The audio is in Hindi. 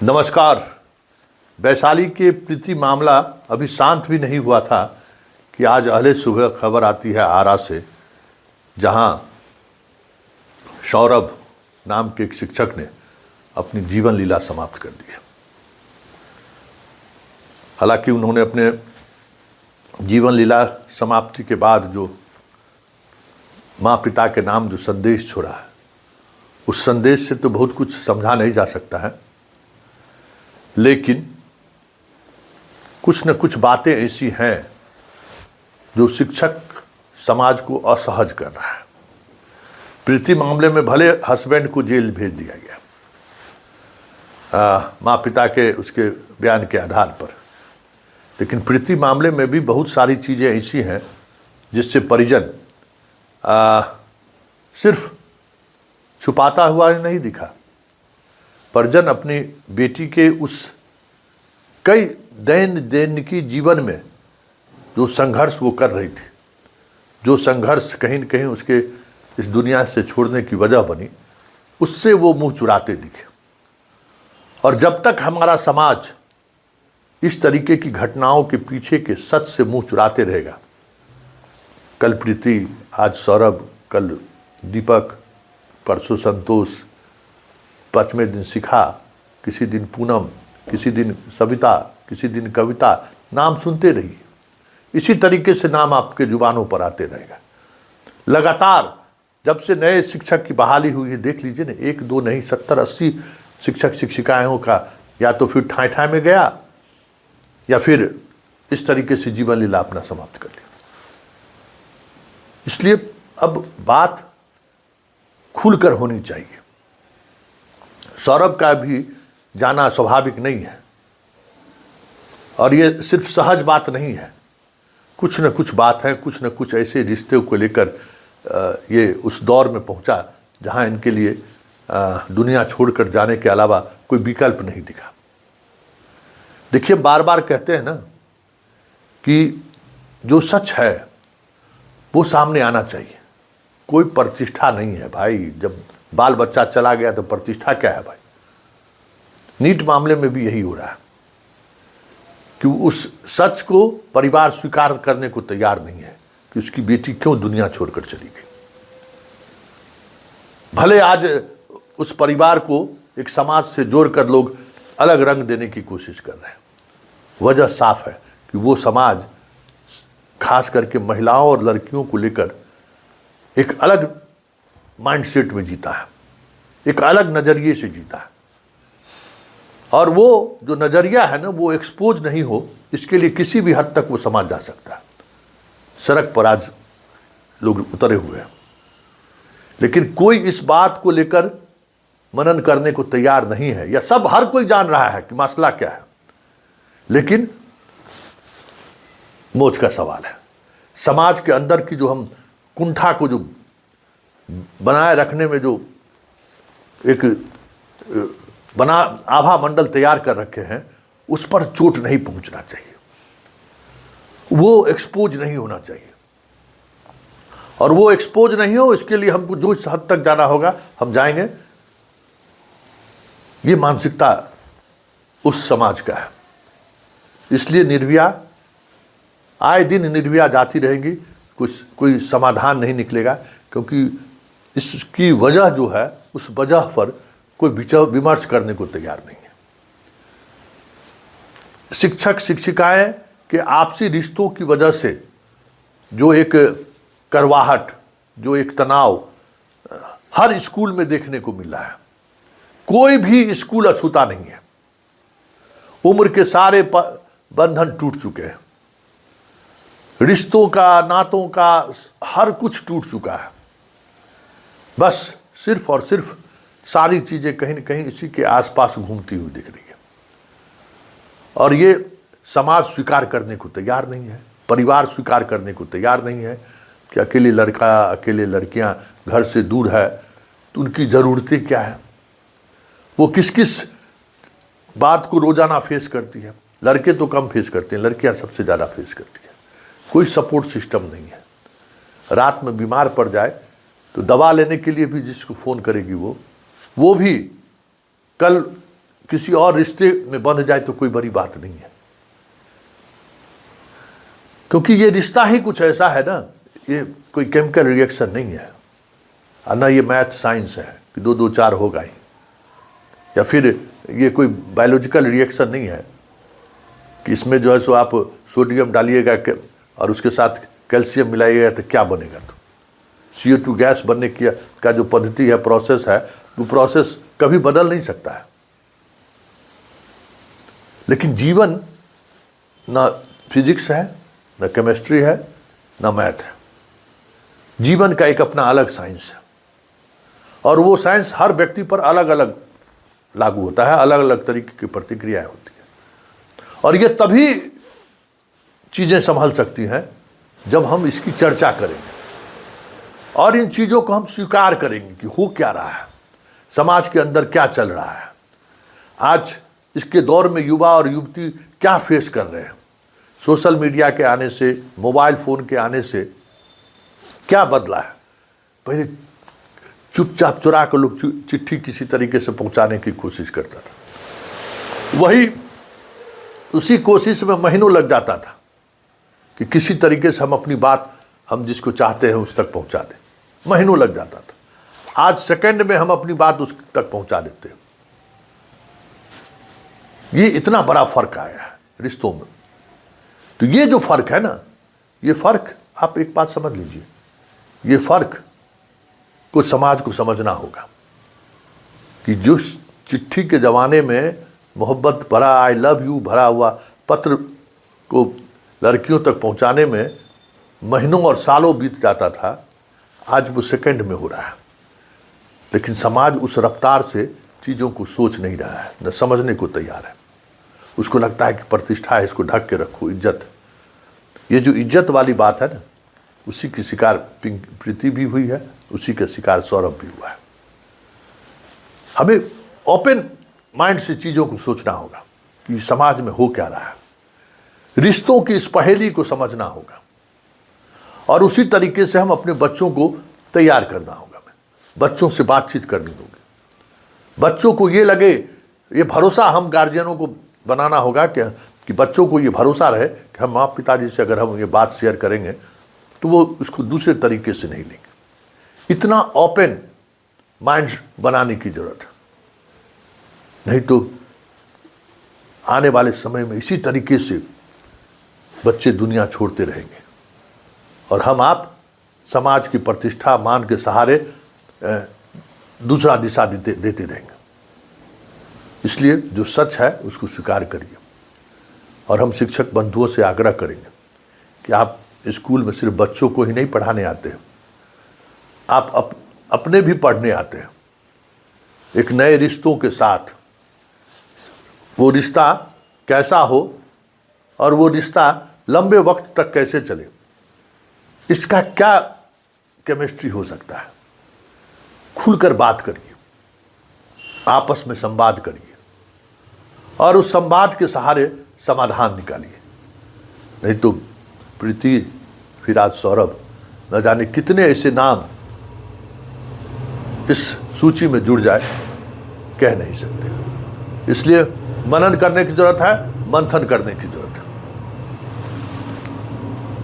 नमस्कार। वैशाली के प्रीति मामला अभी शांत भी नहीं हुआ था कि आज अहले सुबह खबर आती है आरा से, जहां सौरभ नाम के एक शिक्षक ने अपनी जीवन लीला समाप्त कर दी है। हालांकि उन्होंने अपने जीवन लीला समाप्ति के बाद जो माँ पिता के नाम जो संदेश छोड़ा है, उस संदेश से तो बहुत कुछ समझा नहीं जा सकता है, लेकिन कुछ न कुछ बातें ऐसी हैं जो शिक्षक समाज को असहज कर रहा है। प्रीति मामले में भले हस्बैंड को जेल भेज दिया गया माँ पिता के उसके बयान के आधार पर, लेकिन प्रीति मामले में भी बहुत सारी चीज़ें ऐसी हैं जिससे परिजन सिर्फ छुपाता हुआ नहीं दिखा। परिजन अपनी बेटी के उस कई दैनिकी जीवन में जो संघर्ष वो कर रही थी, जो संघर्ष कहीं न कहीं उसके इस दुनिया से छोड़ने की वजह बनी, उससे वो मुंह चुराते दिखे। और जब तक हमारा समाज इस तरीके की घटनाओं के पीछे के सच से मुंह चुराते रहेगा, कल प्रीति, आज सौरभ, कल दीपक, परसों संतोष, 5वें दिन शिखा, किसी दिन पूनम, किसी दिन सविता, किसी दिन कविता, नाम सुनते रहिए। इसी तरीके से नाम आपके जुबानों पर आते रहेगा। लगातार जब से नए शिक्षक की बहाली हुई है, देख लीजिए ना, 1-2 नहीं 70-80 शिक्षक शिक्षिकाओं का या तो फिर ठाई ठाई में गया या फिर इस तरीके से जीवन लीला अपना समाप्त कर लिया। इसलिए अब बात खुलकर होनी चाहिए। सौरभ का भी जाना स्वाभाविक नहीं है और ये सिर्फ सहज बात नहीं है। कुछ न कुछ बात है, कुछ न कुछ ऐसे रिश्ते को लेकर ये उस दौर में पहुंचा जहां इनके लिए दुनिया छोड़कर जाने के अलावा कोई विकल्प नहीं दिखा। देखिए, बार बार कहते हैं ना कि जो सच है वो सामने आना चाहिए। कोई प्रतिष्ठा नहीं है भाई। जब बाल बच्चा चला गया तो प्रतिष्ठा क्या है भाई। नीट मामले में भी यही हो रहा है कि उस सच को परिवार स्वीकार करने को तैयार नहीं है कि उसकी बेटी क्यों दुनिया छोड़कर चली गई। भले आज उस परिवार को एक समाज से जोड़कर लोग अलग रंग देने की कोशिश कर रहे हैं, वजह साफ है कि वो समाज खास करके महिलाओं और लड़कियों को लेकर एक अलग माइंडसेट में जीता है, एक अलग नजरिए से जीता है। और वो जो नजरिया है ना, वो एक्सपोज नहीं हो, इसके लिए किसी भी हद तक वो समाज जा सकता है। सड़क पर आज लोग उतरे हुए हैं, लेकिन कोई इस बात को लेकर मनन करने को तैयार नहीं है। या सब हर कोई जान रहा है कि मसला क्या है, लेकिन मोच का सवाल है। समाज के अंदर की जो हम कुंठा को जो बनाए रखने में जो एक बना आभा मंडल तैयार कर रखे हैं, उस पर चोट नहीं पहुंचना चाहिए, वो एक्सपोज नहीं होना चाहिए। और वो एक्सपोज नहीं हो, इसके लिए हमको जो इस हद तक जाना होगा हम जाएंगे। ये मानसिकता उस समाज का है। इसलिए निर्भया, आए दिन निर्भया जाती रहेंगी, कोई समाधान नहीं निकलेगा, क्योंकि इसकी वजह जो है, उस वजह पर कोई विचार विमर्श करने को तैयार नहीं है। शिक्षक शिक्षिकाएं के आपसी रिश्तों की वजह से जो एक करवाहट, जो एक तनाव हर स्कूल में देखने को मिल रहा है। कोई भी स्कूल अछूता नहीं है। उम्र के सारे बंधन टूट चुके हैं, रिश्तों का, नातों का हर कुछ टूट चुका है। बस सिर्फ और सिर्फ सारी चीजें कहीं न कहीं इसी के आसपास घूमती हुई दिख रही है। और ये समाज स्वीकार करने को तैयार नहीं है, परिवार स्वीकार करने को तैयार नहीं है कि अकेले लड़का, अकेले लड़कियां घर से दूर है तो उनकी ज़रूरतें क्या है, वो किस किस बात को रोजाना फेस करती है। लड़के तो कम फेस करते हैं, लड़कियां सबसे ज़्यादा फेस करती है। कोई सपोर्ट सिस्टम नहीं है। रात में बीमार पड़ जाए तो दवा लेने के लिए भी जिसको फ़ोन करेगी वो भी कल किसी और रिश्ते में बंध जाए तो कोई बड़ी बात नहीं है, क्योंकि ये रिश्ता ही कुछ ऐसा है ना, ये कोई केमिकल रिएक्शन नहीं है, और ना ये मैथ साइंस है कि 2 2 4 होगा ही, या फिर ये कोई बायोलॉजिकल रिएक्शन नहीं है कि इसमें जो है सो आप सोडियम डालिएगा और उसके साथ कैल्शियम मिलाइएगा तो क्या बनेगा। तो CO2 गैस बनने का जो पद्धति है, प्रोसेस है, वो प्रोसेस कभी बदल नहीं सकता है। लेकिन जीवन ना फिजिक्स है, ना केमिस्ट्री है, ना मैथ है। जीवन का एक अपना अलग साइंस है, और वो साइंस हर व्यक्ति पर अलग अलग लागू होता है, अलग अलग तरीके की प्रतिक्रियाएं होती है। और ये तभी चीज़ें संभल सकती हैं जब हम इसकी चर्चा करेंगे और इन चीज़ों को हम स्वीकार करेंगे कि हो क्या रहा है, समाज के अंदर क्या चल रहा है, आज इसके दौर में युवा और युवती क्या फेस कर रहे हैं। सोशल मीडिया के आने से, मोबाइल फ़ोन के आने से क्या बदला है। पहले चुपचाप चुरा कर लोग चिट्ठी किसी तरीके से पहुंचाने की कोशिश करता था, वही उसी कोशिश में महीनों लग जाता था कि किसी तरीके से हम अपनी बात हम जिसको चाहते हैं उस तक पहुंचा दें, महीनों लग जाता था। आज सेकंड में हम अपनी बात उस तक पहुंचा देते हैं। ये इतना बड़ा फर्क आया है रिश्तों में। तो ये जो फर्क है ना, ये फर्क आप एक बात समझ लीजिए, ये फर्क को समाज को समझना होगा कि जो चिट्ठी के ज़माने में मोहब्बत भरा, आई लव यू भरा हुआ पत्र को लड़कियों तक पहुंचाने में महीनों और सालों बीत जाता था, आज वो सेकंड में हो रहा है। लेकिन समाज उस रफ्तार से चीज़ों को सोच नहीं रहा है, न समझने को तैयार है। उसको लगता है कि प्रतिष्ठा है, इसको ढक के रखो, इज्जत। ये जो इज्जत वाली बात है ना, उसी की शिकार प्रीति भी हुई है, उसी का शिकार सौरभ भी हुआ है। हमें ओपन माइंड से चीज़ों को सोचना होगा कि समाज में हो क्या रहा है, रिश्तों की इस पहेली को समझना होगा, और उसी तरीके से हम अपने बच्चों को तैयार करना होगा। बच्चों से बातचीत करनी होगी, बच्चों को ये लगे, ये भरोसा हम गार्जियनों को बनाना होगा कि बच्चों को ये भरोसा रहे कि हम माँ पिताजी से अगर हम ये बात शेयर करेंगे तो वो उसको दूसरे तरीके से नहीं लेंगे। इतना ओपन माइंड बनाने की जरूरत है, नहीं तो आने वाले समय में इसी तरीके से बच्चे दुनिया छोड़ते रहेंगे और हम आप समाज की प्रतिष्ठा मान के सहारे दूसरा दिशा देते रहेंगे। इसलिए जो सच है उसको स्वीकार करिए, और हम शिक्षक बंधुओं से आग्रह करेंगे कि आप स्कूल में सिर्फ बच्चों को ही नहीं पढ़ाने आते हैं, आप अपने भी पढ़ने आते हैं, एक नए रिश्तों के साथ। वो रिश्ता कैसा हो और वो रिश्ता लंबे वक्त तक कैसे चले, इसका क्या केमिस्ट्री हो सकता है। खुलकर बात करिए, आपस में संवाद करिए, और उस संवाद के सहारे समाधान निकालिए। नहीं तो प्रीति, फिर आज सौरभ, न जाने कितने ऐसे नाम इस सूची में जुड़ जाए, कह नहीं सकते। इसलिए मनन करने की जरूरत है, मंथन करने की जरूरत है।